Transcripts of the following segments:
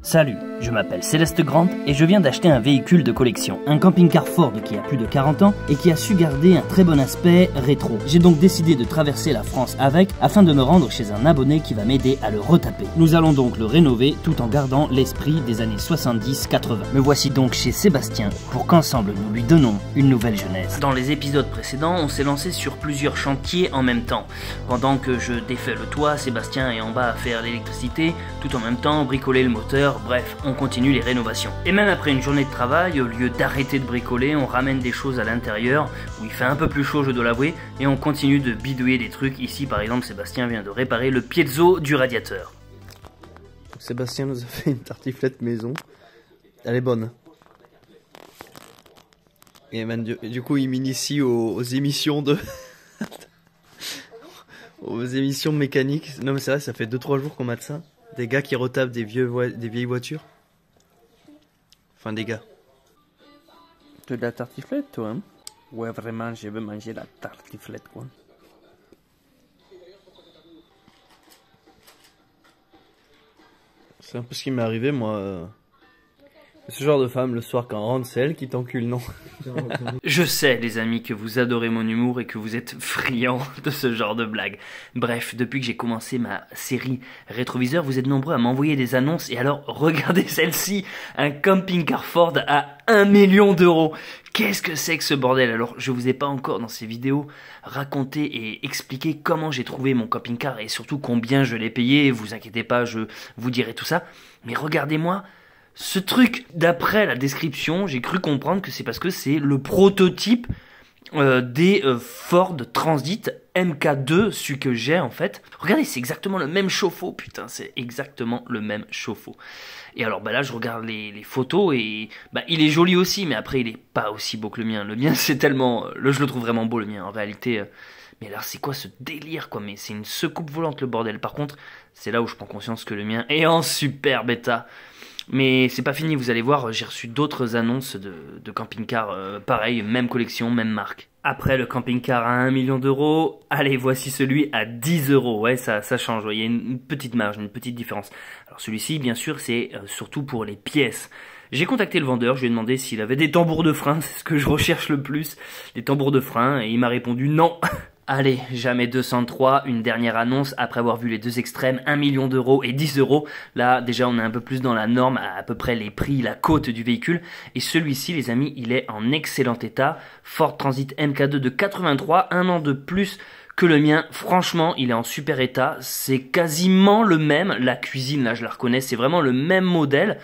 Salut, je m'appelle Céleste Grant et je viens d'acheter un véhicule de collection, un camping-car Ford qui a plus de 40 ans et qui a su garder un très bon aspect rétro. J'ai donc décidé de traverser la France avec afin de me rendre chez un abonné qui va m'aider à le retaper. Nous allons donc le rénover tout en gardant l'esprit des années 70-80. Me voici donc chez Sébastien pour qu'ensemble nous lui donnons une nouvelle jeunesse. Dans les épisodes précédents, on s'est lancé sur plusieurs chantiers en même temps. Pendant que je défais le toit, Sébastien est en bas à faire l'électricité, tout en même temps bricoler le moteur. Bref, on continue les rénovations. Et même après une journée de travail, au lieu d'arrêter de bricoler, on ramène des choses à l'intérieur, où il fait un peu plus chaud, je dois l'avouer, et on continue de bidouiller des trucs. Ici, par exemple, Sébastien vient de réparer le piezo du radiateur. Sébastien nous a fait une tartiflette maison. Elle est bonne. Et du coup, il m'initie aux émissions de... aux émissions mécaniques. Non mais c'est vrai, ça fait 2-3 jours qu'on mate ça. Des gars qui retapent des vieilles voitures. Enfin, des gars. Tu veux de la tartiflette, toi, hein? Ouais, vraiment, je veux manger la tartiflette, quoi. C'est un peu ce qui m'est arrivé, moi. Ce genre de femme, le soir, quand on rentre, c'est elle qui t'encule, non? Je sais, les amis, que vous adorez mon humour et que vous êtes friands de ce genre de blagues. Bref, depuis que j'ai commencé ma série Rétroviseur, vous êtes nombreux à m'envoyer des annonces. Et alors, regardez celle-ci, un camping-car Ford à 1 million d'euros. Qu'est-ce que c'est que ce bordel? Alors, je vous ai pas encore dans ces vidéos raconté et expliqué comment j'ai trouvé mon camping-car et surtout combien je l'ai payé. Vous inquiétez pas, je vous dirai tout ça. Mais regardez-moi ce truc. D'après la description, j'ai cru comprendre que c'est parce que c'est le prototype des Ford Transit MK2, celui que j'ai en fait. Regardez, c'est exactement le même chauffe-eau, putain, c'est exactement le même chauffe-eau. Et alors bah là je regarde les photos et bah il est joli aussi, mais après il est pas aussi beau que le mien. Le mien c'est tellement... je le trouve vraiment beau le mien en réalité. Mais alors c'est quoi ce délire quoi? Mais c'est une secoupe volante le bordel. Par contre, c'est là où je prends conscience que le mien est en super bêta. Mais c'est pas fini, vous allez voir, j'ai reçu d'autres annonces de camping-car pareil, même collection, même marque. Après le camping-car à 1 million d'euros, allez, voici celui à 10 euros. Ouais, ça change, ouais. Il y a une petite marge, une petite différence. Alors celui-ci, bien sûr, c'est surtout pour les pièces. J'ai contacté le vendeur, je lui ai demandé s'il avait des tambours de frein, c'est ce que je recherche le plus, des tambours de frein, et il m'a répondu non. Allez, jamais 203, une dernière annonce après avoir vu les deux extrêmes, 1 million d'euros et 10 euros. Là, déjà, on est un peu plus dans la norme, à peu près les prix, la cote du véhicule. Et celui-ci, les amis, il est en excellent état. Ford Transit MK2 de 83, 1 an de plus que le mien. Franchement, il est en super état. C'est quasiment le même. La cuisine, là, je la reconnais, c'est vraiment le même modèle.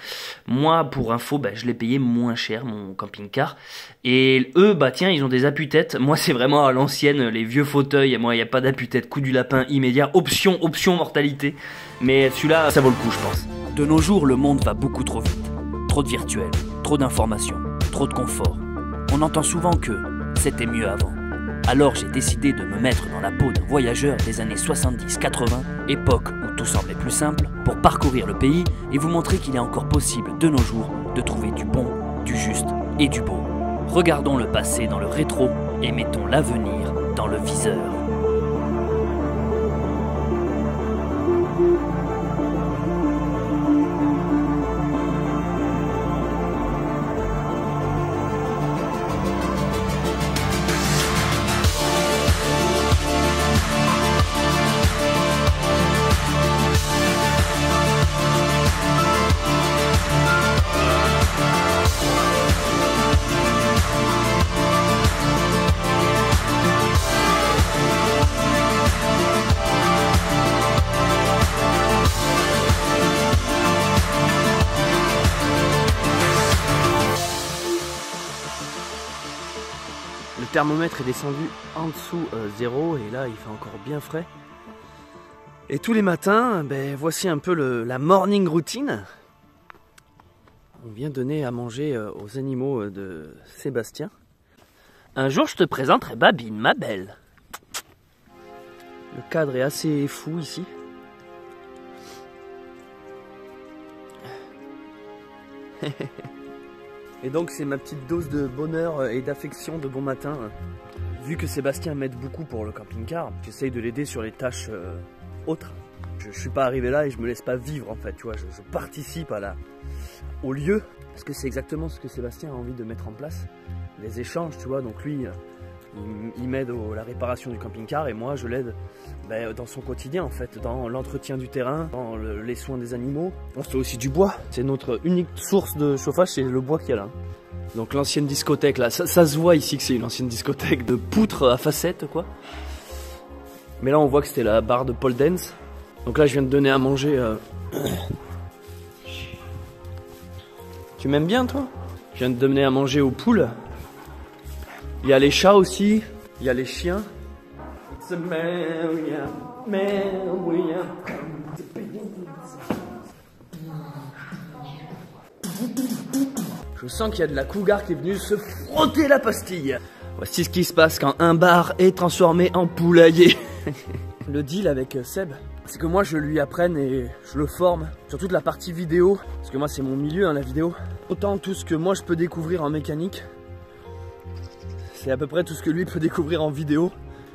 Moi, pour info, bah, je l'ai payé moins cher, mon camping-car. Et eux, bah tiens, ils ont des appuis-têtes. Moi, c'est vraiment à l'ancienne, les vieux fauteuils. Moi, il n'y a pas d'appui-tête. Coup du lapin immédiat. Option mortalité. Mais celui-là, ça vaut le coup, je pense. De nos jours, le monde va beaucoup trop vite. Trop de virtuel, trop d'informations, trop de confort. On entend souvent que c'était mieux avant. Alors j'ai décidé de me mettre dans la peau d'un voyageur des années 70-80, époque où tout semblait plus simple, pour parcourir le pays et vous montrer qu'il est encore possible de nos jours de trouver du bon, du juste et du beau. Regardons le passé dans le rétro et mettons l'avenir dans le viseur. Le thermomètre est descendu en dessous 0 et là il fait encore bien frais. Et tous les matins, ben, voici un peu la morning routine. On vient donner à manger aux animaux de Sébastien. Un jour, je te présenterai Babine, ma belle. Le cadre est assez fou ici. Et donc c'est ma petite dose de bonheur et d'affection de bon matin. Vu que Sébastien m'aide beaucoup pour le camping-car, j'essaye de l'aider sur les tâches autres. Je suis pas arrivé là et je me laisse pas vivre en fait, tu vois, je participe au lieu, parce que c'est exactement ce que Sébastien a envie de mettre en place, les échanges, tu vois, donc lui, il m'aide à la réparation du camping-car et moi je l'aide dans son quotidien en fait, dans l'entretien du terrain, dans les soins des animaux. On fait aussi du bois, c'est notre unique source de chauffage, c'est le bois qu'il y a là. Donc l'ancienne discothèque là, ça se voit ici que c'est une ancienne discothèque de poutres à facettes quoi. Mais là on voit que c'était la barre de pole dance. Donc là je viens de donner à manger. Tu m'aimes bien toi? Je viens de donner à manger aux poules. Il y a les chats aussi, il y a les chiens. It's a Maria, Maria. Je sens qu'il y a de la cougar qui est venue se frotter la pastille. Voici ce qui se passe quand un bar est transformé en poulailler. Le deal avec Seb, c'est que moi je lui apprenne et je le forme sur toute la partie vidéo. Parce que moi c'est mon milieu hein, la vidéo. Autant tout ce que moi je peux découvrir en mécanique, c'est à peu près tout ce que lui peut découvrir en vidéo.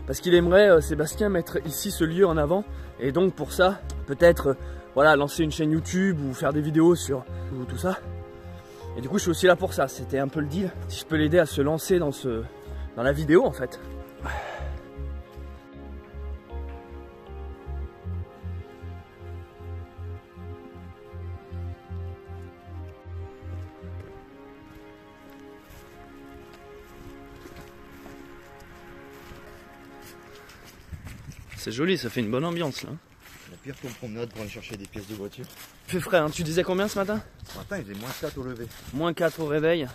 Parce qu'il aimerait, Sébastien, mettre ici ce lieu en avant. Et donc pour ça, peut-être voilà, lancer une chaîne YouTube ou faire des vidéos sur tout ça. Et du coup je suis aussi là pour ça, c'était un peu le deal. Si je peux l'aider à se lancer dans la vidéo en fait. C'est joli, ça fait une bonne ambiance là. La pire qu'on promenade pour aller chercher des pièces de voiture. Il fait frais, hein. Tu disais combien ce matin? Ce matin il faisait moins 4 au lever. Moins 4 au réveil,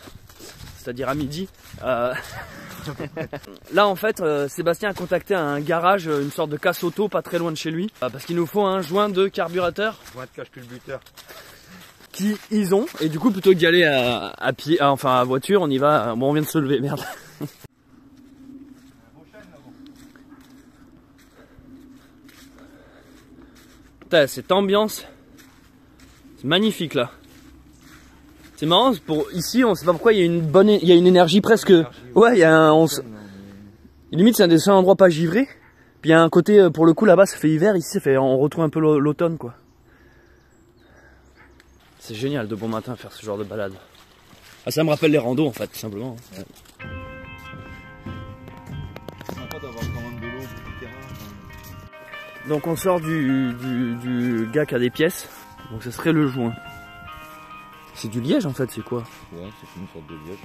c'est-à-dire à midi. Là en fait, Sébastien a contacté un garage, une sorte de casse auto pas très loin de chez lui. Parce qu'il nous faut un joint de carburateur. Joint de cache-culbuteur. Qui ils ont, et du coup plutôt que d'y aller à pied, enfin à voiture, on y va. Bon on vient de se lever, merde. Putain, cette ambiance, c'est magnifique là. C'est marrant, ici on sait pas pourquoi il y a une énergie presque. Ouais, il y a limite c'est un des seuls endroits pas givrés. Puis il y a un côté pour le coup là-bas ça fait hiver, ici on retrouve un peu l'automne quoi. C'est génial de bon matin faire ce genre de balade. Ah, ça me rappelle les randos en fait, tout simplement. Ouais. C'est sympa d'avoir quand même de l'eau, du terrain. Donc on sort du gars qui a des pièces, donc ce serait le joint. C'est du liège en fait, c'est quoi? Ouais, c'est une sorte de liège.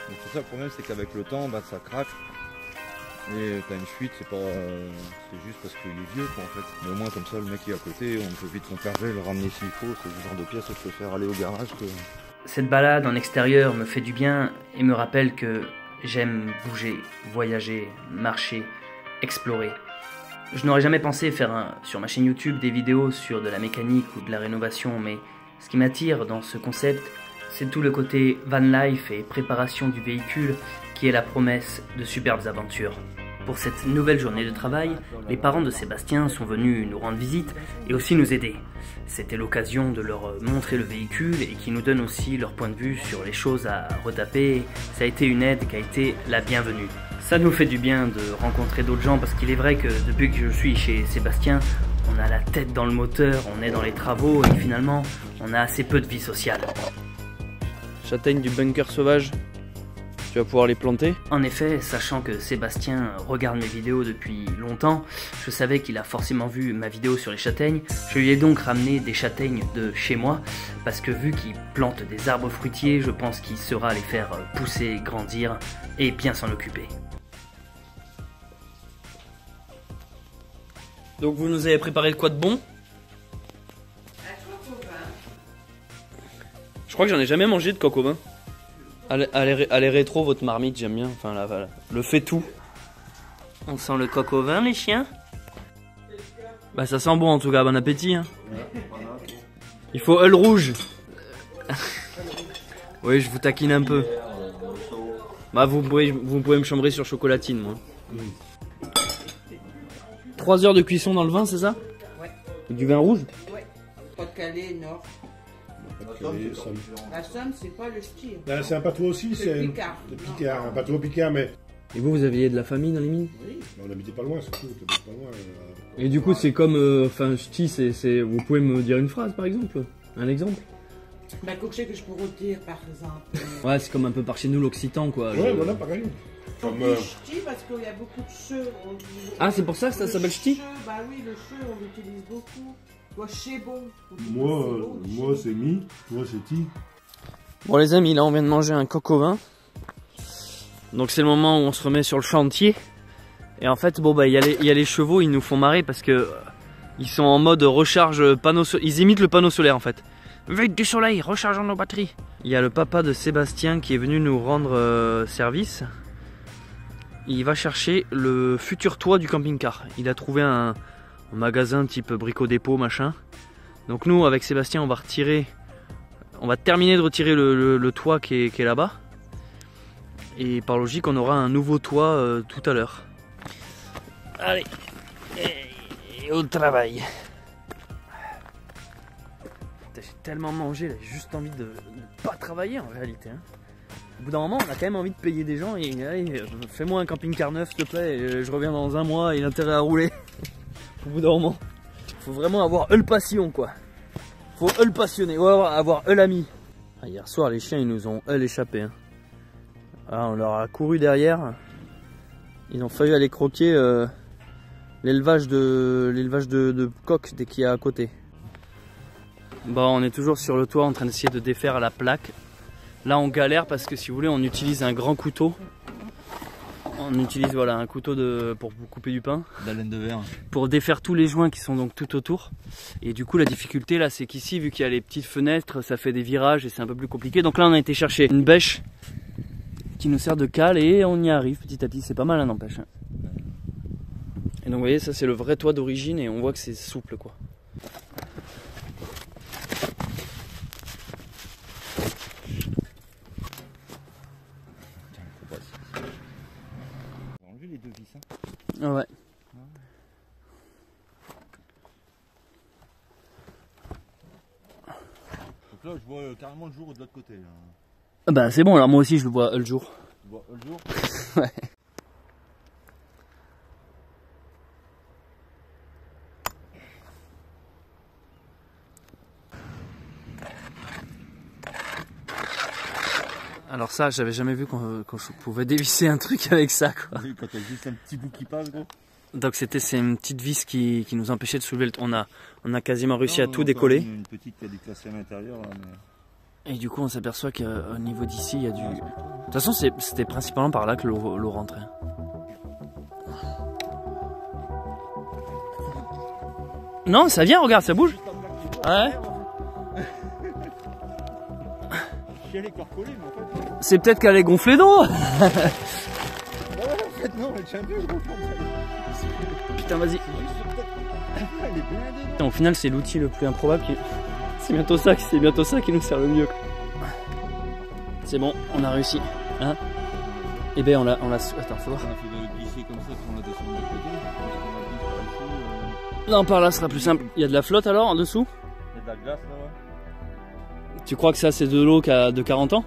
Donc c'est ça le problème, c'est qu'avec le temps, ça craque. Et t'as une fuite, c'est juste parce qu'il est vieux quoi en fait. Mais au moins comme ça, le mec qui est à côté, on peut vite conserver, le ramener s'il faut. C'est ce genre de pièce, je peux faire aller au garage que... Cette balade en extérieur me fait du bien et me rappelle que j'aime bouger, voyager, marcher, explorer. Je n'aurais jamais pensé faire sur ma chaîne YouTube des vidéos sur de la mécanique ou de la rénovation, mais ce qui m'attire dans ce concept, c'est tout le côté van life et préparation du véhicule qui est la promesse de superbes aventures. Pour cette nouvelle journée de travail, les parents de Sébastien sont venus nous rendre visite et aussi nous aider. C'était l'occasion de leur montrer le véhicule et qui nous donnent aussi leur point de vue sur les choses à retaper. Ça a été une aide qui a été la bienvenue. Ça nous fait du bien de rencontrer d'autres gens parce qu'il est vrai que depuis que je suis chez Sébastien, on a la tête dans le moteur, on est dans les travaux et finalement on a assez peu de vie sociale. Châtaignes du bunker sauvage, tu vas pouvoir les planter. En effet, sachant que Sébastien regarde mes vidéos depuis longtemps, je savais qu'il a forcément vu ma vidéo sur les châtaignes. Je lui ai donc ramené des châtaignes de chez moi, parce que vu qu'il plante des arbres fruitiers, je pense qu'il saura les faire pousser, grandir et bien s'en occuper. Donc vous nous avez préparé quoi de bon? Je crois que j'en ai jamais mangé de coq au vin. Elle est rétro votre marmite, j'aime bien. Enfin là, le fait tout. On sent le coq au vin les chiens? Bah ça sent bon en tout cas, bon appétit. Hein. Il faut œil rouge. Oui, je vous taquine un peu. Bah vous pouvez me chambrer sur chocolatine moi. 3 heures de cuisson dans le vin, c'est ça? Ouais. Du vin rouge? Ouais. Pas-de-Calais, Nord. La Somme, c'est pas le style. C'est un patois aussi, C'est Picard. Picard, un patois Picard, mais Et vous aviez de la famille dans les mines? Oui, on habitait pas loin, surtout, on habitait pas loin. Et du coup, c'est comme, enfin, ch'ti, c'est, vous pouvez me dire une phrase, par exemple, un exemple? Bah, cocher que je peux rôtir, par exemple. Ouais, c'est comme un peu par chez nous l'occitan, quoi. Ouais, voilà, pareil. Comme, Ch'ti, parce qu'il y a beaucoup de cheux. Ah, c'est pour ça que ça s'appelle ch'ti? Bah oui, le cheux, on l'utilise beaucoup. Toi, chez bon. moi c'est mi, moi c'est ti. Bon les amis, là on vient de manger un coq au vin. Donc c'est le moment où on se remet sur le chantier. Et en fait, bon bah il y a les chevaux, ils nous font marrer parce que ils sont en mode recharge panneau solaire. Ils imitent le panneau solaire en fait. Vite du soleil, rechargeons nos batteries. Il y a le papa de Sébastien qui est venu nous rendre service. Il va chercher le futur toit du camping-car. Il a trouvé un magasin type Brico Dépôt machin. Donc nous avec Sébastien on va terminer de retirer le toit qui est là-bas. Et par logique on aura un nouveau toit tout à l'heure. Allez, et au travail. J'ai tellement mangé là, j'ai juste envie de ne pas travailler en réalité. Hein. Au bout d'un moment on a quand même envie de payer des gens et allez, fais-moi un camping-car neuf s'il te plaît, et je reviens dans un mois et l'intérêt à rouler. Au bout d'un moment, faut vraiment avoir le passion quoi. Faut le passionné, ou avoir l'ami. Ah, hier soir les chiens ils nous ont échappé. Hein. Ah, on leur a couru derrière. Ils ont failli aller croquer l'élevage de coqs dès qu'il y a à côté. Bon, on est toujours sur le toit en train d'essayer de défaire la plaque. Là on galère parce que si vous voulez on utilise un grand couteau. On utilise voilà un couteau pour couper du pain. De la laine de verre. Pour défaire tous les joints qui sont donc tout autour. Et du coup la difficulté là c'est qu'ici vu qu'il y a les petites fenêtres ça fait des virages et c'est un peu plus compliqué. Donc là on a été chercher une bêche qui nous sert de cale et on y arrive petit à petit. C'est pas mal hein, n'empêche. Et donc vous voyez ça c'est le vrai toit d'origine et on voit que c'est souple quoi. Les deux vis, hein. Ah ouais. Donc là, je vois carrément le jour de l'autre côté. Là. Ah bah c'est bon, alors moi aussi je le vois le jour. Tu vois le jour. Ouais. Alors ça, j'avais jamais vu qu'on pouvait dévisser un truc avec ça quoi. Quand t'as juste un petit bout qui passe gros. Donc c'est une petite vis qui nous empêchait de soulever le... On a quasiment réussi à tout décoller. Une petite qui a déclassé à l'intérieur là, mais... Et du coup on s'aperçoit qu'au niveau d'ici il y a du... De toute façon c'était principalement par là que l'eau rentrait. Non ça vient, regarde, ça bouge. Ouais. Elle est collée, mais en fait... C'est peut-être qu'elle est gonflée d'eau. en fait non, elle tient plus gros. Putain vas-y. Elle est blindée. Au final c'est l'outil le plus improbable qui... C'est bientôt ça qui nous sert le mieux. C'est bon, on a réussi. Hein? Et ben on l'a... Attends, faut voir. On a fait glisser comme ça pour la descendre de l'autre côté. Non, par là sera plus simple. Il y a de la flotte alors en dessous? Il y a de la glace là, ouais. Tu crois que ça c'est de l'eau de 40 ans?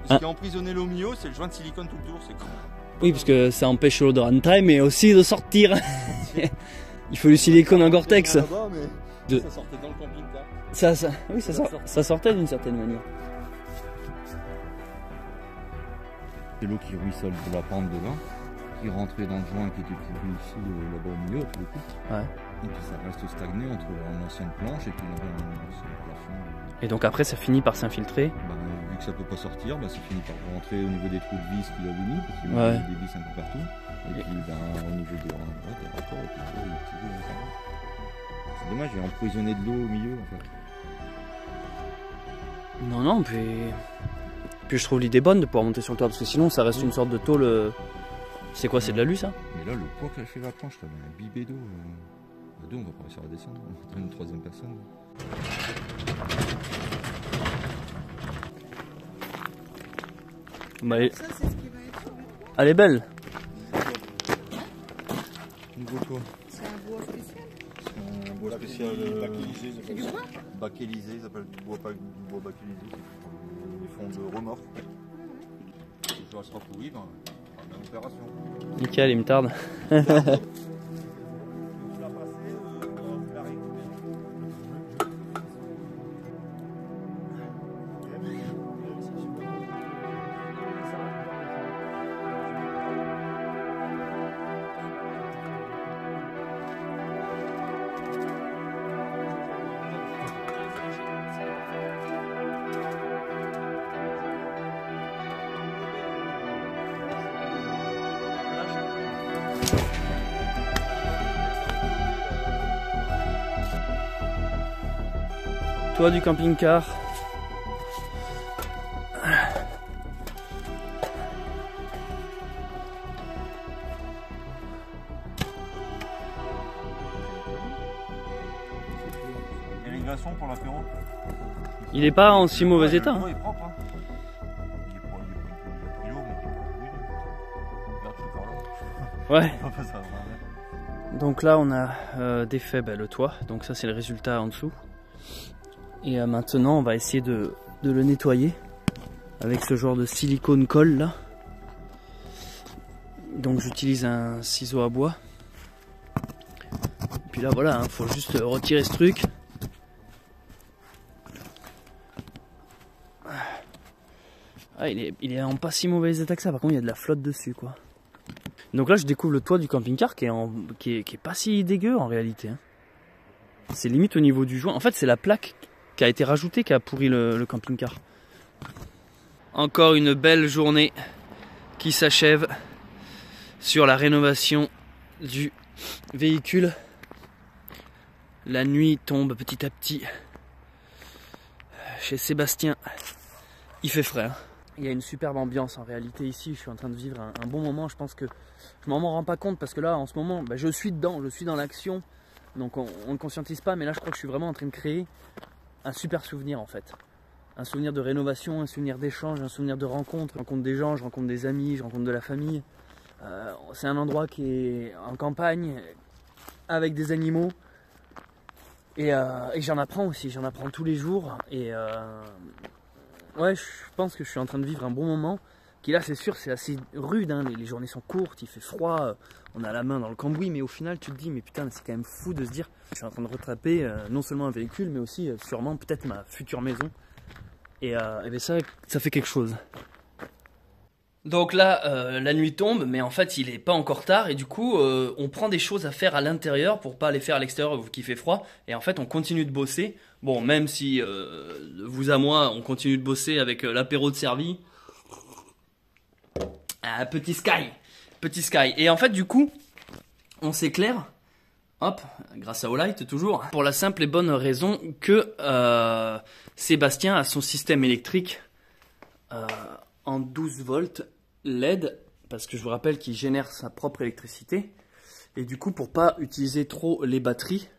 Ce qui a emprisonné l'eau au milieu, c'est le joint de silicone tout le tour, c'est con. Oui, parce que ça empêche l'eau de rentrer, mais aussi de sortir. Il faut du silicone en Gore-Tex. Ça sortait dans le camping-car. Oui, ça sortait d'une certaine manière. C'est l'eau qui ruisselle de la pente de là, qui rentrait dans le joint qui était pourri ici, là-bas au milieu, tout le coup. Ouais. Et puis ça reste stagné entre l'ancienne planche et puis l'ancien plafond. Et donc après, ça finit par s'infiltrer. Bah, vu que ça peut pas sortir, bah, ça finit par rentrer au niveau des trous de vis qu'il a mis, parce qu'il y a des vis un peu partout. Et puis au niveau des raccords, et puis c'est dommage, il a emprisonné de l'eau au milieu en fait. Non, puis je trouve l'idée bonne de pouvoir monter sur le toit, parce que sinon ça reste une sorte de tôle. C'est quoi, c'est de l'alu ça? Mais là, le poids qu'a fait la planche, là, un bibé d'eau. À deux, on va pas réussir à descendre, on va une troisième personne. Bah, Ça, c'est ce qui va être sur le toit. elle est belle. Nouveau toit. C'est un bois spécial. C'est un bois spécial. Bakélisé, C'est du bois? Bakélisé, ils appellent du bois bakélisé. fond de remorque. Je dois se recouvrir dans la même opération. Nickel, il me tarde. Toit du camping-car. Il y a les glaçons pour l'apéro. Il est pas en si mauvais état. Le toit est propre. Hein. Il est pas lourd, mais il est pas brûlé. Regarde, je suis par là. Ouais. Ça va bien. Donc là on a défait le toit, donc ça c'est le résultat en dessous. Et maintenant on va essayer de le nettoyer avec ce genre de silicone colle là. Donc j'utilise un ciseau à bois. Et puis là voilà, faut juste retirer ce truc. Ah, il est en pas si mauvais état que ça, par contre il y a de la flotte dessus quoi. Donc là je découvre le toit du camping-car qui est pas si dégueu en réalité. Hein. C'est limite au niveau du joint. En fait c'est la plaque qui a été rajoutée qui a pourri le camping-car. Encore une belle journée qui s'achève sur la rénovation du véhicule. La nuit tombe petit à petit. Chez Sébastien, il fait frais. Hein. Il y a une superbe ambiance en réalité ici, je suis en train de vivre un bon moment, je pense que je m'en rends pas compte parce que là en ce moment je suis dedans, je suis dans l'action, donc on ne conscientise pas, mais là je crois que je suis vraiment en train de créer un super souvenir en fait. Un souvenir de rénovation, un souvenir d'échange, un souvenir de rencontre. Je rencontre des gens, je rencontre des amis, je rencontre de la famille. C'est un endroit qui est en campagne, avec des animaux. Et j'en apprends aussi, j'en apprends tous les jours. Et ouais, je pense que je suis en train de vivre un bon moment. Qui là, c'est sûr, c'est assez rude. Hein. Les journées sont courtes, il fait froid. On a la main dans le cambouis. Mais au final, tu te dis, mais putain, c'est quand même fou de se dire je suis en train de rattraper non seulement un véhicule, mais aussi sûrement peut-être ma future maison. Et ben ça fait quelque chose. Donc là, la nuit tombe, mais en fait, il est pas encore tard. Et du coup, on prend des choses à faire à l'intérieur pour pas les faire à l'extérieur où il fait froid. Et en fait, on continue de bosser. Bon, même si vous à moi, on continue de bosser avec l'apéro de servi. Petit Sky. Et en fait, du coup, on s'éclaire. Hop, grâce à Olight toujours. Pour la simple et bonne raison que Sébastien a son système électrique en 12 volts LED. Parce que je vous rappelle qu'il génère sa propre électricité. Et du coup, pour pas utiliser trop les batteries.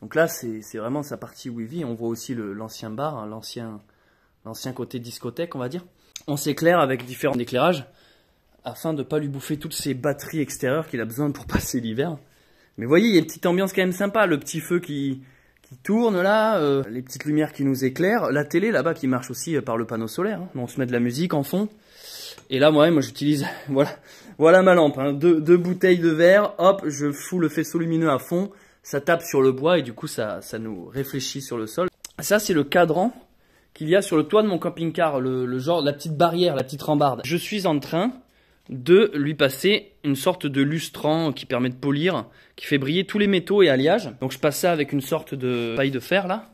Donc là, c'est vraiment sa partie où il vit. On voit aussi l'ancien bar, hein, l'ancien côté discothèque, on va dire. On s'éclaire avec différents éclairages afin de ne pas lui bouffer toutes ces batteries extérieures qu'il a besoin pour passer l'hiver. Mais vous voyez, il y a une petite ambiance quand même sympa. Le petit feu qui tourne là, les petites lumières qui nous éclairent. La télé là-bas qui marche aussi par le panneau solaire. Hein. On se met de la musique en fond. Et là, moi j'utilise, voilà ma lampe. Hein. Deux bouteilles de verre, hop, je fous le faisceau lumineux à fond. Ça tape sur le bois et du coup ça nous réfléchit sur le sol. Ça c'est le cadran qu'il y a sur le toit de mon camping-car, le genre, la petite barrière, la petite rambarde. Je suis en train de lui passer une sorte de lustrant qui permet de polir, qui fait briller tous les métaux et alliages. Donc je passe ça avec une sorte de paille de fer là.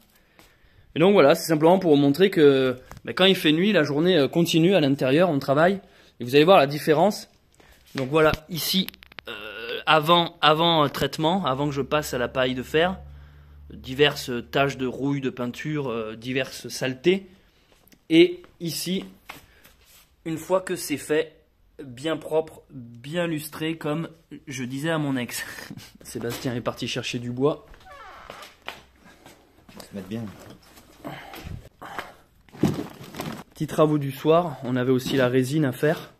Et donc voilà, c'est simplement pour vous montrer que quand il fait nuit, la journée continue à l'intérieur, on travaille. Et vous allez voir la différence. Donc voilà, ici, avant traitement, avant que je passe à la paille de fer, diverses taches de rouille, de peinture, diverses saletés. Et ici, une fois que c'est fait, bien propre, bien lustré, comme je disais à mon ex. Sébastien est parti chercher du bois. Se mettre bien. Petits travaux du soir, on avait aussi la résine à faire.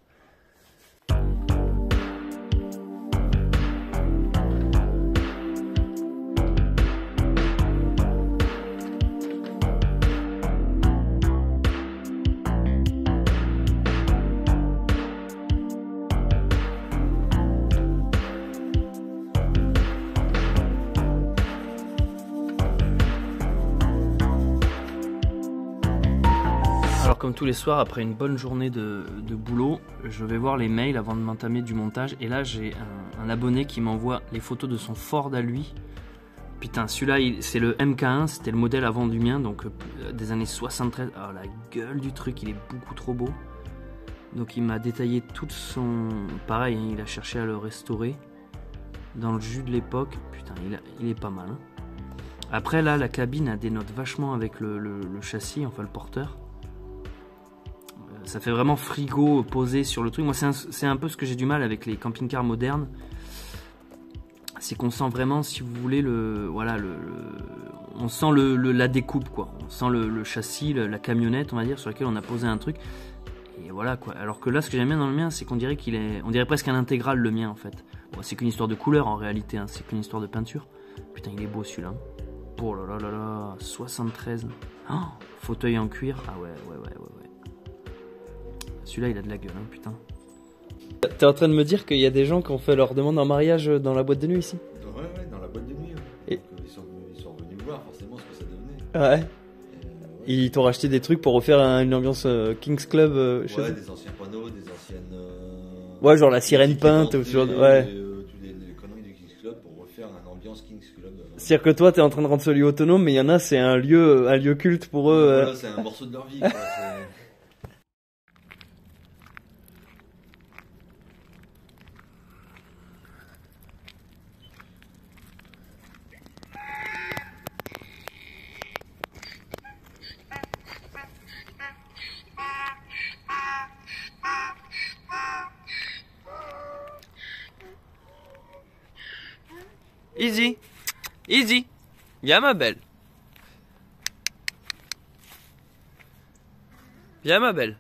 Alors comme tous les soirs, après une bonne journée de boulot, je vais voir les mails avant de m'entamer du montage. Et là, j'ai un abonné qui m'envoie les photos de son Ford à lui. Putain, celui-là, c'est le MK1, c'était le modèle avant du mien, donc des années 73. Oh, la gueule du truc, il est beaucoup trop beau. Donc il m'a détaillé tout son... Pareil, hein, il a cherché à le restaurer dans le jus de l'époque. Putain, il est pas mal. Hein. Après, là, la cabine a des notes vachement avec le châssis, enfin le porteur. Ça fait vraiment frigo posé sur le truc. Moi, c'est un peu ce que j'ai du mal avec les camping-cars modernes. C'est qu'on sent vraiment, si vous voulez, on sent la découpe, quoi. On sent le châssis, la camionnette, on va dire, sur laquelle on a posé un truc. Et voilà, quoi. Alors que là, ce que j'aime bien dans le mien, c'est qu'on dirait on dirait presque un intégral, le mien, en fait. Bon, c'est qu'une histoire de couleur, en réalité, hein. C'est qu'une histoire de peinture. Putain, il est beau, celui-là. Oh là là là là, 73. Oh, fauteuil en cuir. Ah ouais. Celui-là, il a de la gueule, hein, putain. T'es en train de me dire qu'il y a des gens qui ont fait leur demande en mariage dans la boîte de nuit ici? Ouais, dans la boîte de nuit. Ouais. Et... Donc, ils sont venus voir forcément ce que ça devenait. Ouais. Ils t'ont racheté des trucs pour refaire une ambiance Kings Club chez eux? Des anciens panneaux, des anciennes... ouais, genre la sirène peinte ou ce genre de... Ouais. Toutes les conneries du Kings Club pour refaire une ambiance Kings Club. C'est-à-dire que toi, t'es en train de rendre ce lieu autonome, mais il y en a, c'est un lieu culte pour eux. Voilà, c'est un morceau de leur vie, quoi. Easy. Easy. Viens, ma belle. Viens, ma belle.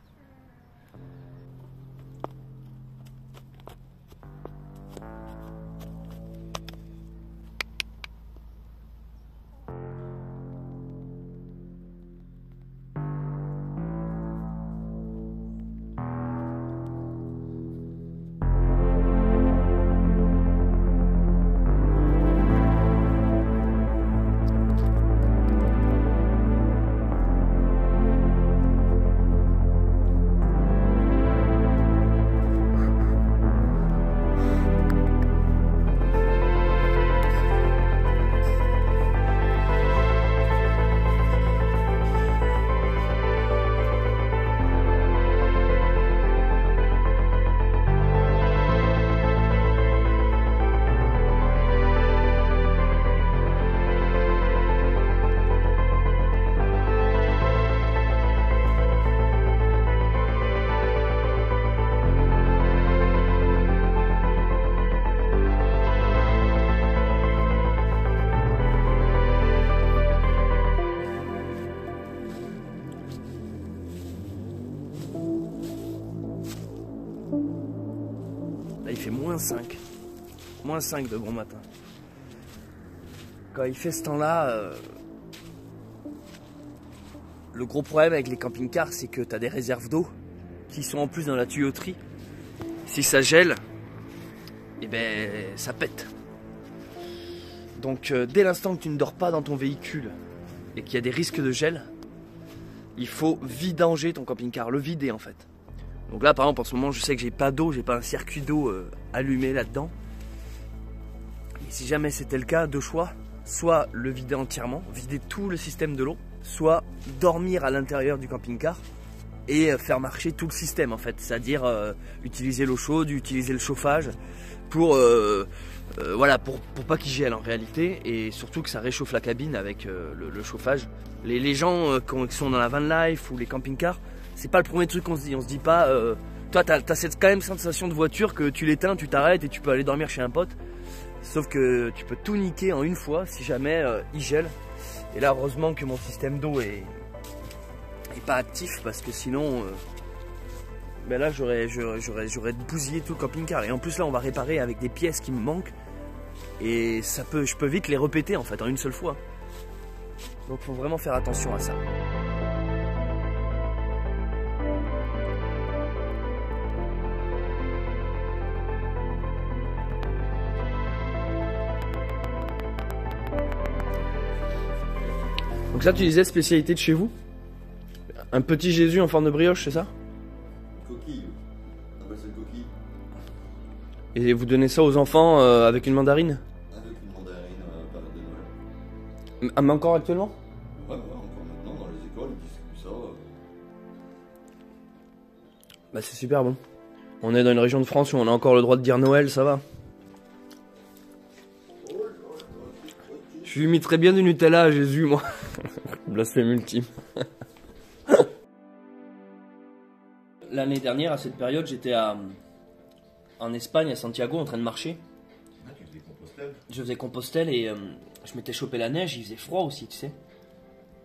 Là, il fait -5. -5 de bon matin. Quand il fait ce temps-là, le gros problème avec les camping-cars, c'est que tu as des réserves d'eau qui sont en plus dans la tuyauterie. Si ça gèle, et ben ça pète. Donc dès l'instant que tu ne dors pas dans ton véhicule et qu'il y a des risques de gel, il faut vidanger ton camping-car, le vider en fait. Donc là par exemple en ce moment je sais que j'ai pas d'eau, j'ai pas un circuit d'eau allumé là-dedans. Mais si jamais c'était le cas, deux choix, soit le vider entièrement, vider tout le système de l'eau, soit dormir à l'intérieur du camping-car et faire marcher tout le système en fait, c'est-à-dire utiliser l'eau chaude, utiliser le chauffage pour voilà, pour pas qu'il gèle en réalité, et surtout que ça réchauffe la cabine avec le chauffage. Les gens qui sont dans la van life ou les camping-cars, c'est pas le premier truc qu'on se dit. On se dit pas, toi t'as quand même sensation de voiture que tu l'éteins, tu t'arrêtes et tu peux aller dormir chez un pote. Sauf que tu peux tout niquer en une fois si jamais il gèle. Et là heureusement que mon système d'eau est pas actif, parce que sinon ben là j'aurais bousillé tout le camping-car. Et en plus là on va réparer avec des pièces qui me manquent, et je peux vite les répéter en fait en une seule fois. Donc faut vraiment faire attention à ça. Donc ça tu disais spécialité de chez vous? Un petit Jésus en forme de brioche, c'est ça? Coquille. On appelle ça une coquille. Et vous donnez ça aux enfants avec une mandarine? Avec une mandarine période de Noël. Ah, mais encore actuellement? Ouais, encore maintenant dans les écoles, ils distribuent ça. Bah c'est super bon. On est dans une région de France où on a encore le droit de dire Noël, ça va. Je lui imiterais bien du Nutella à Jésus, moi. Blasphème ultime. L'année dernière, à cette période, j'étais en Espagne, à Santiago, en train de marcher. Ah, tu faisais Compostelle? Je faisais Compostelle et je m'étais chopé la neige, il faisait froid aussi, tu sais.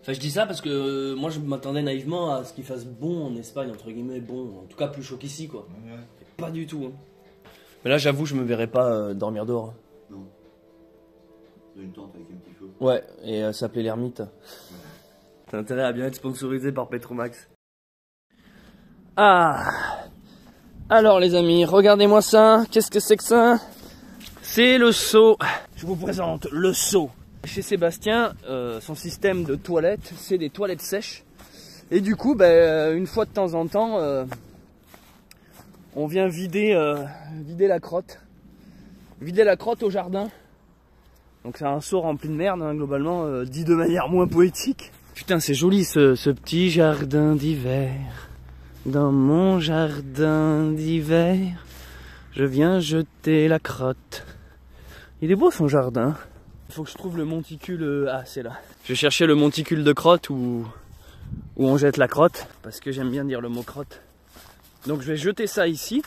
Enfin, je dis ça parce que moi, je m'attendais naïvement à ce qu'il fasse bon en Espagne, entre guillemets, bon, en tout cas plus chaud qu'ici, quoi. Ouais. Pas du tout. Hein. Mais là, j'avoue, je me verrais pas dormir dehors. Non. Dans une tente avec un petit feu. Ouais, et ça s'appelait l'ermite. T'as intérêt à bien être sponsorisé par Petromax. Ah! Alors, les amis, regardez-moi ça. Qu'est-ce que c'est que ça? C'est le seau. Je vous présente le seau. Chez Sébastien, son système de toilettes, c'est des toilettes sèches. Et du coup, une fois de temps en temps, on vient vider la crotte. Vider la crotte au jardin. Donc c'est un seau rempli de merde, hein, globalement, dit de manière moins poétique. Putain, c'est joli ce petit jardin d'hiver. Dans mon jardin d'hiver, je viens jeter la crotte. Il est beau son jardin. Il faut que je trouve le monticule. Ah, c'est là. Je vais chercher le monticule de crotte où on jette la crotte. Parce que j'aime bien dire le mot crotte. Donc je vais jeter ça ici.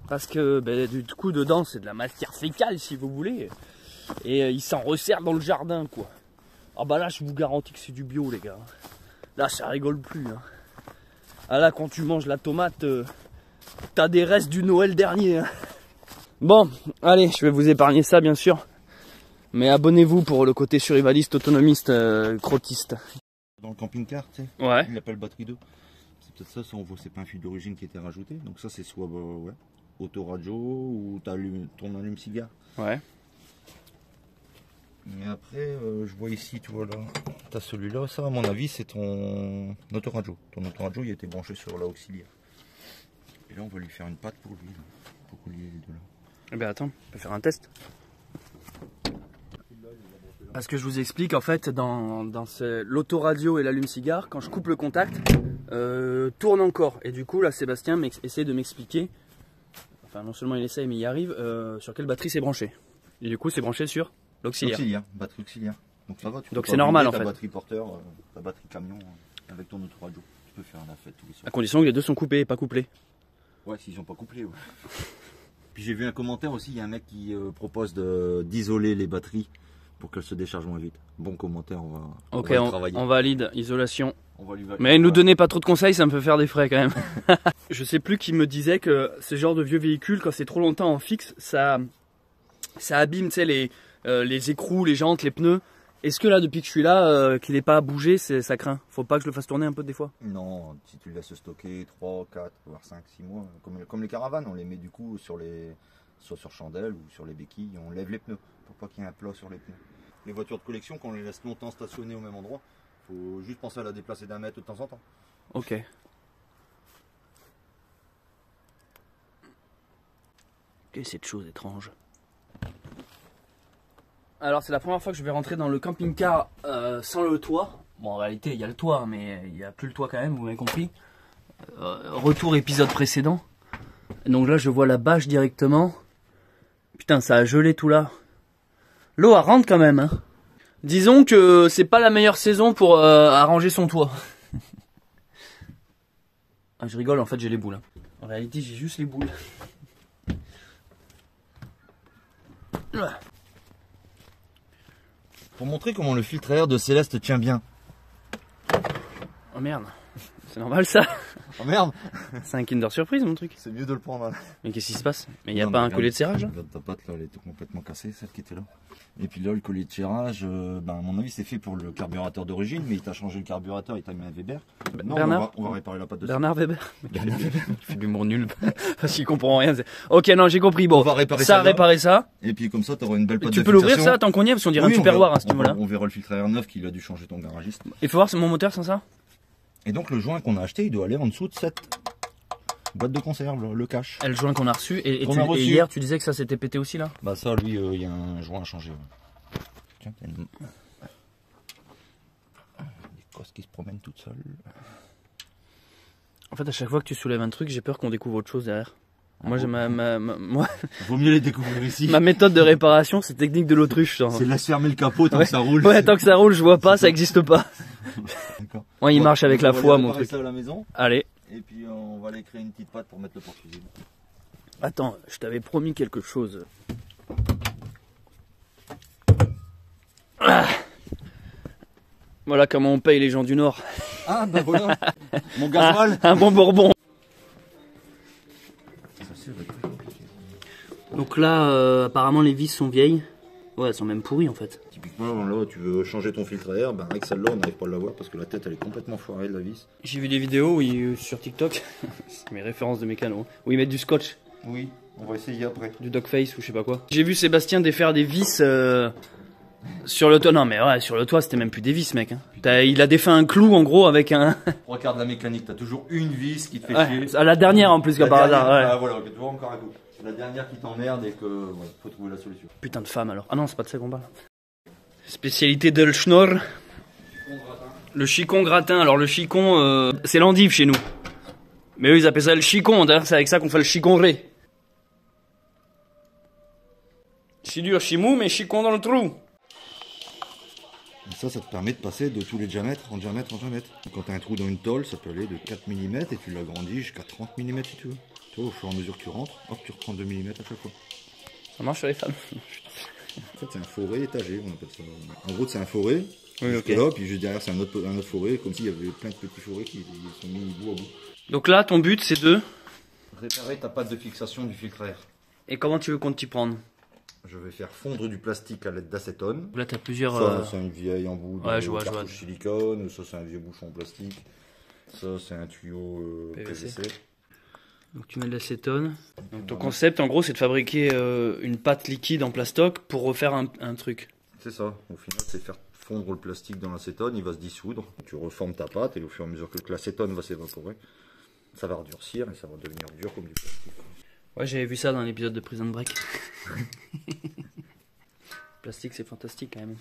Parce que du coup, dedans, c'est de la matière fécale, si vous voulez. Et il s'en resserre dans le jardin, quoi. Ah bah là, je vous garantis que c'est du bio, les gars. Là, ça rigole plus. Hein. Ah là, quand tu manges la tomate, t'as des restes du Noël dernier. Hein. Bon, allez, je vais vous épargner ça, bien sûr. Mais abonnez-vous pour le côté survivaliste, autonomiste, crottiste. Dans le camping-car, tu sais, Ouais. il l'appelle batterie 2. C'est peut-être ça, on voit, c'est pas un fil d'origine qui a été rajouté. Donc ça, c'est soit autoradio ou ton allume-cigare. Ouais. Et après, je vois ici, tu vois là, t'as celui-là, ça à mon avis, c'est ton autoradio. Ton autoradio, il a été branché sur l'auxiliaire. Et là, on va lui faire une patte pour lui, là, pour relier les deux là. Eh bien attends, on peut faire un test. Parce que je vous explique, en fait, dans l'autoradio et l'allume-cigare, quand je coupe le contact, tourne encore. Et du coup, là, Sébastien essaie de m'expliquer, enfin non seulement il essaye, mais il y arrive, sur quelle batterie c'est branché. Et du coup, c'est branché sur l'auxiliaire. Batterie auxiliaire. Donc ça va, tu Donc peux c'est pas normal, doubler en fait. ta batterie porteur, ta batterie camion avec ton autoradio. Tu peux faire la fête tous les soirs. À condition que les deux sont coupés et pas couplés. Ouais, s'ils sont pas couplés, ouais. Puis j'ai vu un commentaire aussi, il y a un mec qui propose d'isoler les batteries pour qu'elles se déchargent moins vite. Bon commentaire, on va le travailler. On valide, isolation. On va lui Mais nous donnez pas trop de conseils, ça me fait faire des frais quand même. Je sais plus qui me disait que ce genre de vieux véhicule, quand c'est trop longtemps en fixe, ça abîme, tu sais, les écrous, les jantes, les pneus. Est-ce que là, depuis que je suis là, qu'il n'est pas bougé, ça craint? Faut pas que je le fasse tourner un peu des fois? Non, si tu le laisses stocker 3, 4, voire 5, 6 mois, comme les caravanes, on les met du coup soit sur chandelle ou sur les béquilles, on lève les pneus pour pas qu'il y ait un plat sur les pneus. Les voitures de collection, quand on les laisse longtemps stationner au même endroit, faut juste penser à la déplacer d'un mètre de temps en temps. Ok. Quelle est cette chose étrange? Alors c'est la première fois que je vais rentrer dans le camping-car sans le toit. Bon, en réalité il y a le toit, mais il n'y a plus le toit quand même, vous m'avez compris. Retour épisode précédent. Donc là je vois la bâche directement. Putain, ça a gelé tout là. L'eau elle rentre quand même, hein. Disons que c'est pas la meilleure saison pour arranger son toit. Ah, je rigole, en fait j'ai les boules. Hein. En réalité j'ai juste les boules. Pour montrer comment le filtre à air de Céleste tient bien. Oh merde, c'est normal ça. Oh merde, C'est un Kinder Surprise mon truc. c'est mieux de le prendre. Hein. Mais qu'est-ce qui se passe? Mais il n'y a Non, pas mais un collier de regarde, serrage là? regarde ta patte là, elle était complètement cassée, celle qui était là. Et puis là, le collier de serrage, à mon avis, c'est fait pour le carburateur d'origine, mais il t'a changé le carburateur, il t'a mis un Weber. Non, Bernard on va réparer la patte de Bernard Weber. Bernard Weber. Il fait de l'humour nul. Parce qu'il comprend rien. Ok, non, j'ai compris. Bon, On va réparer ça, celle-là. réparer ça. Et puis comme ça, tu auras une belle patte Tu de peux l'ouvrir fixation. ça tant qu'on y est, parce qu'on dirait Oui, un on tupperware verra- à ce niveau-là. on verra le filtre à air neuf qu'il a dû changer ton garagiste. Il faut voir mon moteur sans ça. Et donc le joint qu'on a acheté, il doit aller en dessous de cette boîte de conserve, le cache. Le joint qu'on a reçu. Et Qu'on a reçu. hier, tu disais que ça s'était pété aussi là? Bah ça, lui, il y a un joint à changer. Ouais. Tiens, t'as une... des cosses qui se promènent toutes seules. En fait, à chaque fois que tu soulèves un truc, j'ai peur qu'on découvre autre chose derrière. Moi, j'ai moi, Vaut mieux les découvrir ici. ma méthode de réparation, c'est technique de l'autruche. genre. C'est laisse fermer le capot tant Ouais. que ça roule. Ouais, tant que ça roule, je vois pas, ça existe pas. D'accord. Moi, il marche avec la foi, mon truc. Ça à la maison. Allez, Et puis on va aller créer une petite patte pour mettre le porte-fusil. attends, je t'avais promis quelque chose. Ah. Voilà comment on paye les gens du Nord. Ah bah voilà. Mon gasoil. Un bon bourbon. Donc là, apparemment, les vis sont vieilles. Ouais, elles sont même pourries en fait. Typiquement là, tu veux changer ton filtre à air, ben avec celle-là on n'arrive pas à l'avoir parce que la tête elle est complètement foirée de la vis. J'ai vu des vidéos sur TikTok, c'est mes références de mécano, où ils mettent du scotch, Oui, on va essayer après. du dogface ou je sais pas quoi. J'ai vu Sébastien défaire des vis sur le toit. Non mais ouais, sur le toit c'était même plus des vis mec. Hein. Il a défait un clou en gros avec un... Regarde la mécanique, t'as toujours une vis qui te fait Ouais, chier. à la dernière en plus que par hasard. Ouais. Ah voilà, tu vois encore un coup. C'est la dernière qui t'emmerde et que ouais, faut trouver la solution. Putain de femme alors. Ah non, c'est pas de ça qu'on parle. Spécialité de Schnorr. Le chicon gratin. Alors le chicon, c'est l'endive chez nous. Mais eux ils appellent ça le chicon. D'ailleurs c'est avec ça qu'on fait le chiconré. Chidur chimou mais chicon dans le trou. Et ça te permet de passer de tous les diamètres en diamètre en diamètre. Quand tu as un trou dans une tôle, ça peut aller de 4 mm et tu l'agrandis jusqu'à 30 mm si tu veux. Tu vois, au fur et à mesure que tu rentres, hop, tu reprends 2 mm à chaque fois. Ça marche sur les femmes. En fait, c'est un forêt étagé, on appelle ça. En gros, c'est un forêt. Oui, Jusque ok. là, puis juste derrière, c'est un autre forêt, comme s'il y avait plein de petits forêts qui sont mis bout à bout. Donc là ton but c'est de... Réparer ta patte de fixation du filtre à air. Et comment tu veux qu'on t'y prenne? Je vais faire fondre du plastique à l'aide d'acétone. Là t'as plusieurs... Ça, c'est une vieille embout Ouais, de je vois. cartouche silicone. Ça, c'est un vieux bouchon en plastique. Ça, c'est un tuyau PVC. Donc tu mets de l'acétone. Donc ton concept en gros c'est de fabriquer une pâte liquide en plastoc pour refaire un truc. C'est ça. Au final, c'est faire fondre le plastique dans l'acétone. Il va se dissoudre. Tu reformes ta pâte et au fur et à mesure que l'acétone va s'évaporer, ça va redurcir et ça va devenir dur comme du plastique. Ouais, j'avais vu ça dans l'épisode de Prison Break. Plastique, c'est fantastique quand même.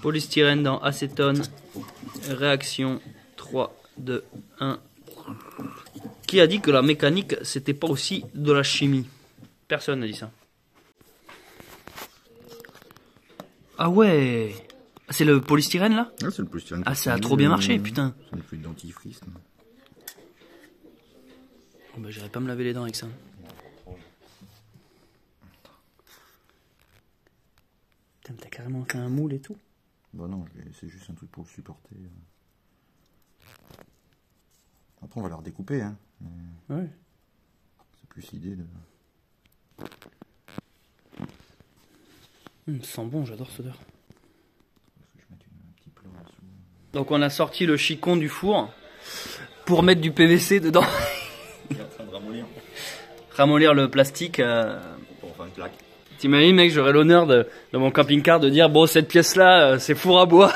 Polystyrène dans acétone. Réaction 3, 2, 1. Qui a dit que la mécanique, c'était pas aussi de la chimie? Personne n'a dit ça. Ah ouais! C'est le polystyrène là? Ah, c'est le polystyrène. Ah, ça a trop bien marché, putain! C'est une fluide dentifrice. Oh bah, j'irai pas me laver les dents avec ça. Putain, t'as carrément fait un moule et tout. Bah non, c'est juste un truc pour le supporter. Après, on va la redécouper, hein. Ouais. C'est plus l'idée de... Ça sent bon, j'adore cette odeur. Parce que je mette un petit plat en dessous. Donc on a sorti le chicon du four pour mettre du PVC dedans. Il est en train de ramollir. Ramollir le plastique. Pour faire une claque. T'imagines mec, j'aurais l'honneur de mon camping-car de dire bon cette pièce là c'est four à bois.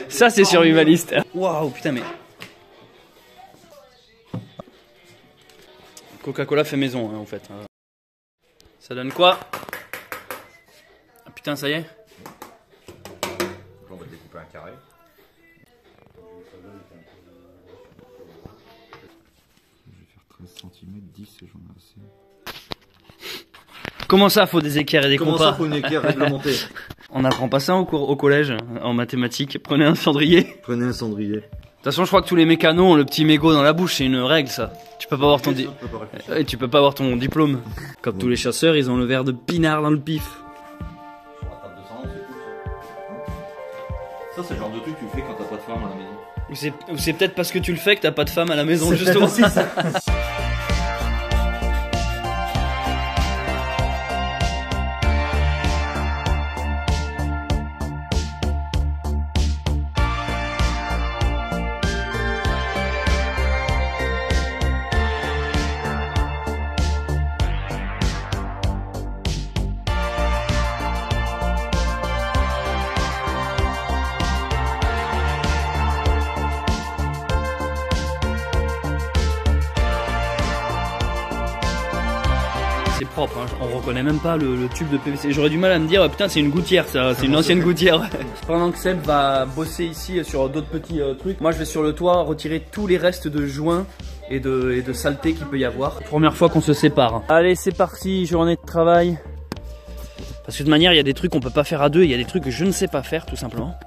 Ça c'est survivaliste. Waouh putain mais... Coca-Cola fait maison hein, en fait. Ça donne quoi? Ah, putain ça y est. Donc là, on va découper un carré. Je vais faire 13 cm, 10 et j'en ai assez. Comment ça faut des équerres et des Comment compas? ça, faut une équerre réglementée? On n'apprend pas ça au collège en mathématiques. Prenez un cendrier. De Prenez un cendrier. toute façon, je crois que tous les mécanos ont le petit mégot dans la bouche, c'est une règle ça. Tu peux pas avoir ton tu peux pas avoir ton diplôme. Comme tous les chasseurs, ils ont le verre de pinard dans le pif. Sur la table de sang, c'est tout ça. Ça, c'est le genre de truc que tu fais quand t'as pas de femme à la maison. Ou c'est peut-être parce que tu le fais que t'as pas de femme à la maison justement. propre, hein. On reconnaît même pas le tube de PVC. J'aurais du mal à me dire, putain c'est une gouttière ça, c'est une ancienne gouttière. Pendant que Seb va bosser ici sur d'autres petits trucs, moi je vais sur le toit retirer tous les restes de joints et de saleté qu'il peut y avoir. Première fois qu'on se sépare. Allez c'est parti, journée de travail. Parce que de toute manière il y a des trucs qu'on peut pas faire à deux, il y a des trucs que je ne sais pas faire tout simplement.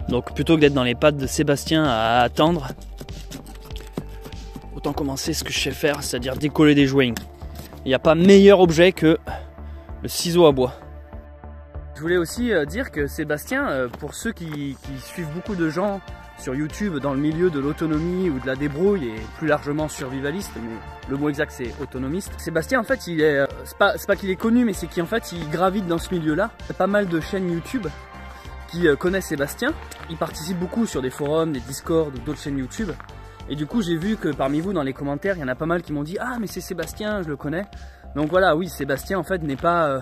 Donc plutôt que d'être dans les pattes de Sébastien à attendre, autant commencer ce que je sais faire, c'est-à-dire décoller des joints. Il n'y a pas meilleur objet que le ciseau à bois. Je voulais aussi dire que Sébastien, pour ceux qui suivent beaucoup de gens sur YouTube dans le milieu de l'autonomie ou de la débrouille et plus largement survivaliste, mais le mot exact c'est autonomiste. Sébastien en fait il est, c'est pas qu'il est connu, mais c'est qu'en fait il gravite dans ce milieu-là. Il y a pas mal de chaînes YouTube qui connaissent Sébastien. Il participe beaucoup sur des forums, des Discord ou d'autres chaînes YouTube. Et du coup j'ai vu que parmi vous dans les commentaires il y en a pas mal qui m'ont dit ah mais c'est Sébastien, je le connais. Donc voilà, oui Sébastien en fait n'est pas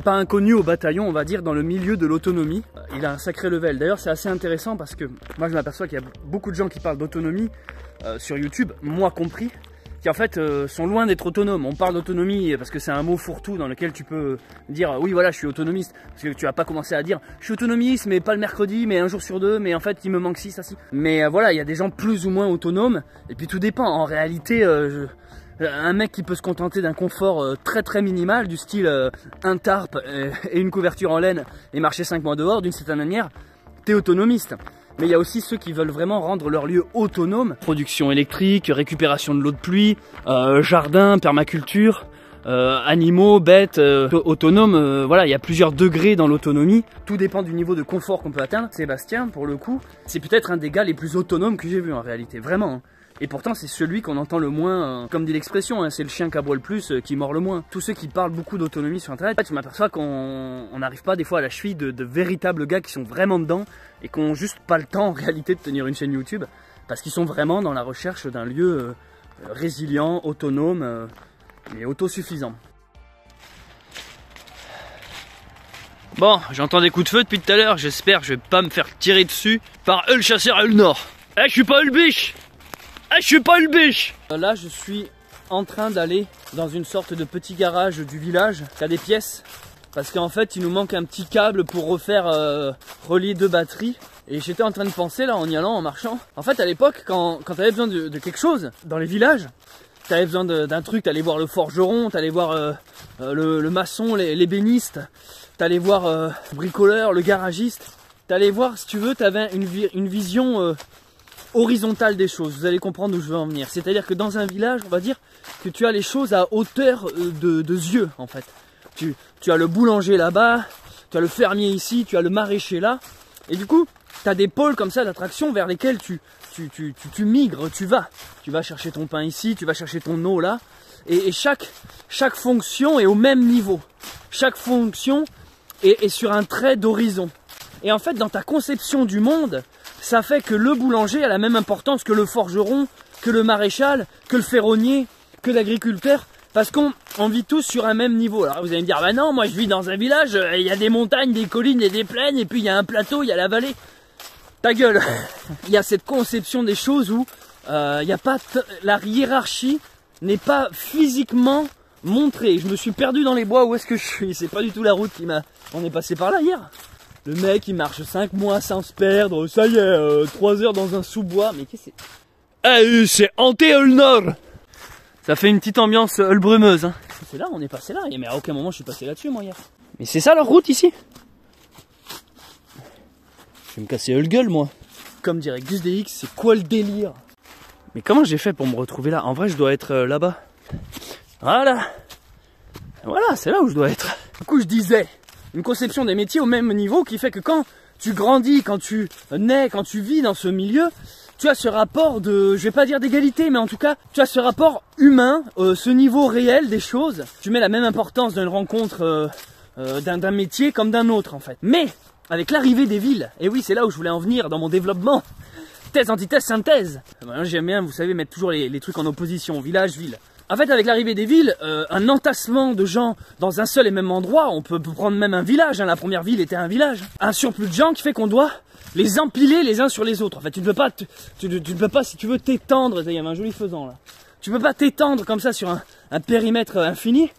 inconnu au bataillon, on va dire, dans le milieu de l'autonomie. Il a un sacré level. D'ailleurs c'est assez intéressant parce que moi je m'aperçois qu'il y a beaucoup de gens qui parlent d'autonomie sur YouTube, moi compris, qui en fait sont loin d'être autonomes. On parle d'autonomie parce que c'est un mot fourre-tout dans lequel tu peux dire oui voilà je suis autonomiste, parce que tu vas pas commencer à dire je suis autonomiste mais pas le mercredi mais un jour sur deux, mais en fait il me manque ci, ça, ci. Mais voilà, il y a des gens plus ou moins autonomes et puis tout dépend. En réalité un mec qui peut se contenter d'un confort très très minimal du style un tarp et une couverture en laine et marcher 5 mois dehors, d'une certaine manière t'es autonomiste. Mais il y a aussi ceux qui veulent vraiment rendre leur lieu autonome. Production électrique, récupération de l'eau de pluie, jardin, permaculture, animaux, bêtes, autonomes. Voilà, il y a plusieurs degrés dans l'autonomie. Tout dépend du niveau de confort qu'on peut atteindre. Sébastien, pour le coup, c'est peut-être un des gars les plus autonomes que j'ai vu en réalité, vraiment. Hein. Et pourtant c'est celui qu'on entend le moins, comme dit l'expression, hein, c'est le chien qui aboie le plus, qui mord le moins. Tous ceux qui parlent beaucoup d'autonomie sur internet, en fait, je m'aperçois qu'on n'arrive pas des fois à la cheville de véritables gars qui sont vraiment dedans et qui n'ont juste pas le temps en réalité de tenir une chaîne YouTube, parce qu'ils sont vraiment dans la recherche d'un lieu résilient, autonome et autosuffisant. Bon, j'entends des coups de feu depuis tout à l'heure, j'espère que je vais pas me faire tirer dessus par le chasseur Ulnor. Eh, je suis pas le biche. Ah, je suis pas le biche. Là, je suis en train d'aller dans une sorte de petit garage du village qui a des pièces. Parce qu'en fait, il nous manque un petit câble pour refaire relier 2 batteries. Et j'étais en train de penser, là, en y allant, en marchant. En fait, à l'époque, quand t'avais besoin de quelque chose dans les villages, t'avais besoin d'un truc, t'allais voir le forgeron, t'allais voir le maçon, l'ébéniste, t'allais voir le bricoleur, le garagiste. T'allais voir, si tu veux, t'avais une vision horizontale des choses. Vous allez comprendre où je veux en venir. C'est-à-dire que dans un village, on va dire que tu as les choses à hauteur de yeux, en fait. Tu as le boulanger là-bas, tu as le fermier ici, tu as le maraîcher là. Et du coup, tu as des pôles comme ça d'attraction vers lesquels tu migres, tu vas chercher ton pain ici, tu vas chercher ton eau là. Et chaque fonction est au même niveau. Chaque fonction est sur un trait d'horizon. Et en fait, dans ta conception du monde, ça fait que le boulanger a la même importance que le forgeron, que le maréchal, que le ferronnier, que l'agriculteur, parce qu'on vit tous sur un même niveau. Alors vous allez me dire, bah non, moi je vis dans un village, il y a des montagnes, des collines et des plaines, et puis il y a un plateau, il y a la vallée. Ta gueule. Il y a cette conception des choses où il y a pas la hiérarchie n'est pas physiquement montrée. Je me suis perdu dans les bois, où est-ce que je suis? C'est pas du tout la route qui m'a... On est passé par là hier. Le mec il marche 5 mois sans se perdre, ça y est, 3 heures dans un sous-bois, mais qu'est-ce que c'est? Eh, c'est hanté le Nord. Ça fait une petite ambiance brumeuse, hein. C'est là, on est passé là, mais à aucun moment je suis passé là-dessus moi hier. Mais c'est ça leur route ici? Je vais me casser le gueule moi. Comme dirait Gus DX, c'est quoi le délire? Mais comment j'ai fait pour me retrouver là? En vrai je dois être là-bas. Voilà. Voilà, c'est là où je dois être. Du coup je disais... Une conception des métiers au même niveau qui fait que quand tu grandis, quand tu nais, quand tu vis dans ce milieu, tu as ce rapport de, je vais pas dire d'égalité, mais en tout cas, tu as ce rapport humain, ce niveau réel des choses. Tu mets la même importance dans une rencontre d'un métier comme d'un autre en fait. Mais avec l'arrivée des villes, et oui c'est là où je voulais en venir dans mon développement, thèse, antithèse, synthèse. J'aime bien, vous savez, mettre toujours les trucs en opposition, village, ville. En fait, avec l'arrivée des villes, un entassement de gens dans un seul et même endroit, on peut prendre même un village, hein, la première ville était un village. Un surplus de gens qui fait qu'on doit les empiler les uns sur les autres. En fait, tu ne peux pas, si tu veux t'étendre, il y avait un joli faisan là, Tu peux pas t'étendre comme ça sur un périmètre infini.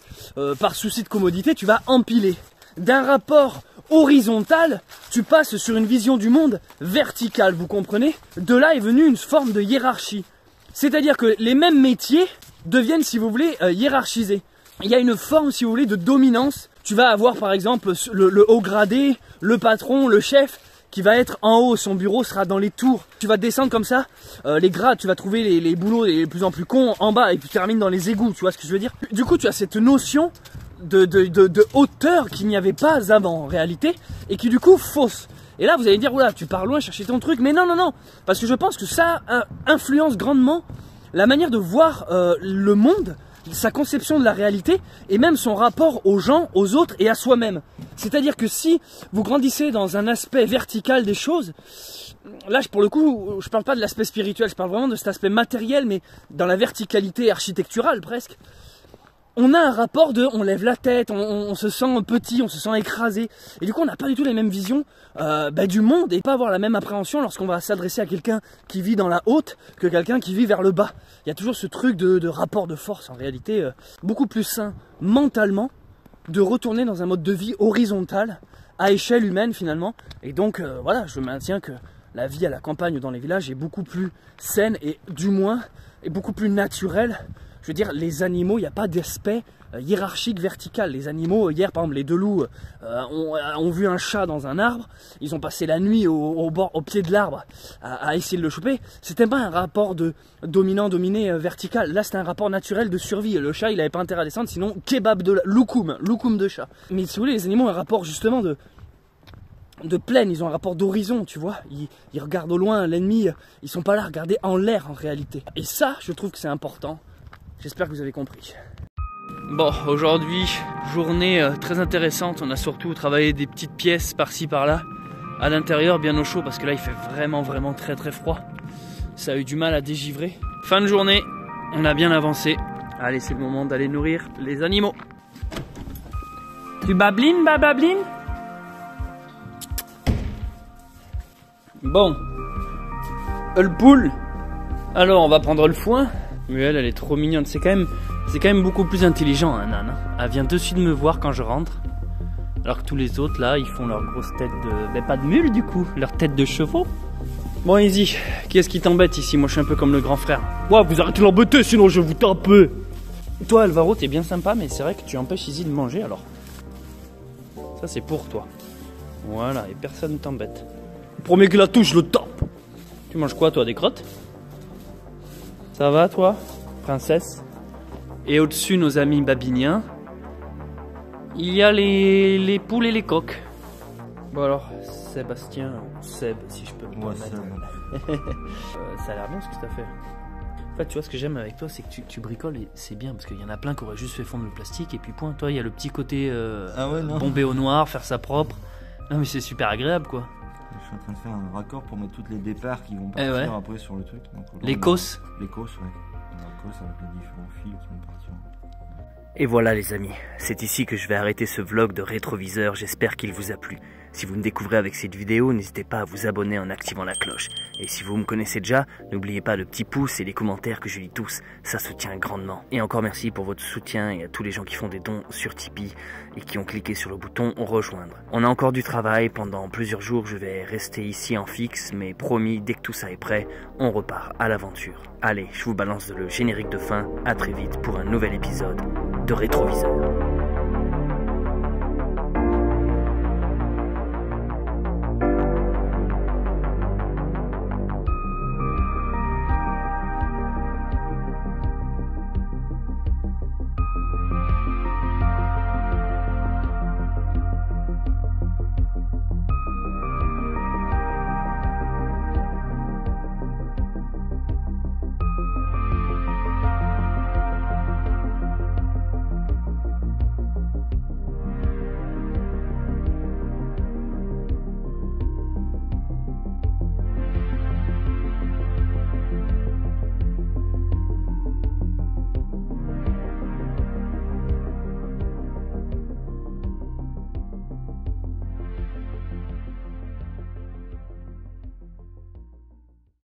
Par souci de commodité, tu vas empiler. D'un rapport horizontal, tu passes sur une vision du monde verticale, vous comprenez? De là est venue une forme de hiérarchie. C'est-à-dire que les mêmes métiers deviennent, si vous voulez, hiérarchisés. Il y a une forme, si vous voulez, de dominance. Tu vas avoir par exemple le haut gradé, le patron, le chef, qui va être en haut, son bureau sera dans les tours. Tu vas descendre comme ça, les grades, tu vas trouver les boulots les plus en plus cons en bas et puis tu termines dans les égouts, tu vois ce que je veux dire? Du coup, tu as cette notion de hauteur qu'il n'y avait pas avant en réalité et qui du coup fausse. Et là vous allez dire, oula, tu pars loin chercher ton truc, mais non, non, non, parce que je pense que ça influence grandement la manière de voir le monde, sa conception de la réalité et même son rapport aux gens, aux autres et à soi-même. C'est-à-dire que si vous grandissez dans un aspect vertical des choses, là pour le coup je parle pas de l'aspect spirituel, je parle vraiment de cet aspect matériel, mais dans la verticalité architecturale presque, on a un rapport de, on lève la tête, on se sent petit, on se sent écrasé. Et du coup, on n'a pas du tout les mêmes visions du monde et pas avoir la même appréhension lorsqu'on va s'adresser à quelqu'un qui vit dans la haute que quelqu'un qui vit vers le bas. Il y a toujours ce truc de rapport de force en réalité beaucoup plus sain mentalement de retourner dans un mode de vie horizontal à échelle humaine finalement. Et donc voilà, je maintiens que la vie à la campagne ou dans les villages est beaucoup plus saine et du moins est beaucoup plus naturelle. Je veux dire, les animaux, il n'y a pas d'aspect hiérarchique vertical. Les animaux, hier par exemple, les deux loups ont vu un chat dans un arbre. Ils ont passé la nuit au pied de l'arbre à essayer de le choper. C'était pas un rapport de dominant-dominé vertical. Là, c'était un rapport naturel de survie. Le chat, il n'avait pas intérêt à descendre, sinon kebab de loukoum de chat. Mais si vous voulez, les animaux ont un rapport justement de plaine, ils ont un rapport d'horizon, tu vois. Ils regardent au loin l'ennemi, ils sont pas là à regarder en l'air en réalité. Et ça, je trouve que c'est important. J'espère que vous avez compris. Bon, aujourd'hui, journée très intéressante. On a surtout travaillé des petites pièces par-ci par-là. À l'intérieur, bien au chaud, parce que là, il fait vraiment très très froid. Ça a eu du mal à dégivrer. Fin de journée, on a bien avancé. Allez, c'est le moment d'aller nourrir les animaux. Tu bablines, bababline? Bon. Le poule. Alors, on va prendre le foin. Mais elle est trop mignonne. C'est quand même beaucoup plus intelligent un âne. Elle vient de suite me voir quand je rentre. Alors que tous les autres là, ils font leur grosse tête de... Ben pas de mule du coup, leur tête de chevaux. Bon Izzy, qui est-ce qui t'embête ici? Moi je suis un peu comme le grand frère. Ouais, vous arrêtez de l'embêter sinon je vous tape. Toi Alvaro, t'es bien sympa, mais c'est vrai que tu empêches Izzy de manger alors. Ça c'est pour toi. Voilà, et personne ne t'embête. Le premier qui la touche, je le tape. Tu manges quoi toi, des crottes? Ça va toi, princesse? Et au-dessus, nos amis babiniens, il y a les poules et les coqs. Bon alors, Sébastien, Seb, si je peux me permettre. Ça a l'air bien ce que tu as fait. En fait, tu vois, ce que j'aime avec toi, c'est que tu bricoles et c'est bien, parce qu'il y en a plein qui auraient juste fait fondre le plastique et puis point. Toi, il y a le petit côté bombé au noir, faire ça propre. Non mais c'est super agréable quoi. Je suis en train de faire un raccord pour mettre toutes les départs qui vont partir après sur le truc. Les cosses. Les cosses, ouais. Les cosses avec les différents fils qui vont partir. Et voilà les amis, c'est ici que je vais arrêter ce vlog de rétroviseur, j'espère qu'il vous a plu. Si vous me découvrez avec cette vidéo, n'hésitez pas à vous abonner en activant la cloche. Et si vous me connaissez déjà, n'oubliez pas le petit pouce et les commentaires que je lis tous, ça soutient grandement. Et encore merci pour votre soutien et à tous les gens qui font des dons sur Tipeee et qui ont cliqué sur le bouton rejoindre. On a encore du travail, pendant plusieurs jours je vais rester ici en fixe, mais promis, dès que tout ça est prêt, on repart à l'aventure. Allez, je vous balance le générique de fin, à très vite pour un nouvel épisode de Rétroviseur.